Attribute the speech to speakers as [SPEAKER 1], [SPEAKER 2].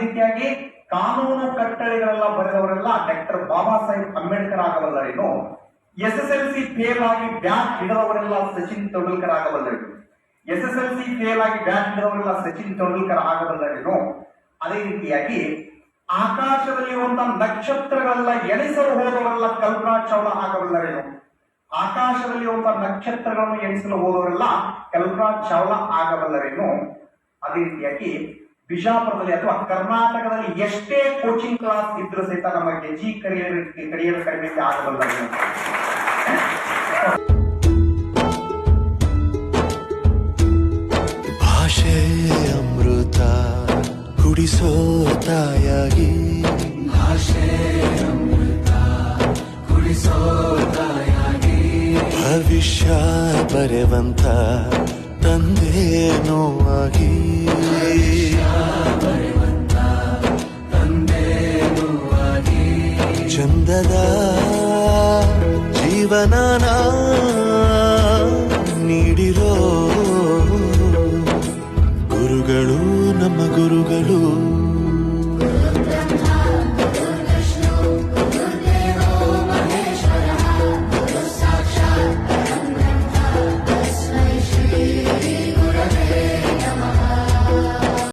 [SPEAKER 1] ರೀತಿಯಾಗಿ ಕಾನೂನು ಕಟ್ಟಳೆಗಳೆಲ್ಲ ಬರೆದವರೆಲ್ಲ ಡಾಕ್ಟರ್ ಬಾಬಾ ಸಾಹೇಬ್ ಅಂಬೇಡ್ಕರ್ ಆಗಬಲ್ಲರೇನು? SSLC ಫೇಲ್ ಆಗಿ ಬ್ಯಾಟ್ ಹಿಡಿದವರೆಲ್ಲ ಸಚಿನ್ ತೆಂಡೂಲ್ಕರ್ ಆಗಬಲ್ಲರೇನು? SSLC ಫೇಲ್ ಆಗಿ ಬ್ಯಾಟ್ ಹಿಡಿದವರೆಲ್ಲ ಸಚಿನ್ ತೆಂಡೂಲ್ಕರ್ ಆಗಬಲ್ಲರೇನು? ಅದೇ ರೀತಿಯಾಗಿ ಆಕಾಶದಲ್ಲಿರುವಂತಹ ನಕ್ಷತ್ರಗಳೆಲ್ಲ ಎಣಿಸಲು ಹೋದವರೆಲ್ಲ ಕಲ್ಪನಾ ಚಾವ್ಲಾ ಆಗಬಲ್ಲರೇನು? ಆಕಾಶದಲ್ಲಿರುವಂತಹ ನಕ್ಷತ್ರಗಳನ್ನು ಎಣಿಸಲು ಹೋದವರೆಲ್ಲ ಕಲ್ಪನಾ ಚಾವ್ಲಾ ಆಗಬಲ್ಲರೇನು? ಅದೇ ರೀತಿಯಾಗಿ ಬಿಜಾಪುರದಲ್ಲಿ ಅಥವಾ ಕರ್ನಾಟಕದಲ್ಲಿ ಎಷ್ಟೇ ಕೋಚಿಂಗ್ ಕ್ಲಾಸ್ ಇದ್ರೂ ಸಹಿತ ನಮ್ಮ ಗೆಜಿ ಕರಿಯರ್ ಕಡಿಮೆ ಆಗಬಲ್ಲರೇನು?
[SPEAKER 2] ಭಾಷೆ ಅಮೃತ ಕುಡಿಸೋ ತಾಯಾಗಿ, ಭಾಷೆ ಅಮೃತ ಕುಡಿಸೋ ತಾಯಾಗಿ, ಭವಿಷ್ಯ ಬರೆವಂತ ತಂದೇನೋ ಆಗಿ, ಚಂದದ ಜೀವನನ ನೀಡಿರೋ ಗುರುಗಳು, ನಮ್ಮ ಗುರುಗಳು.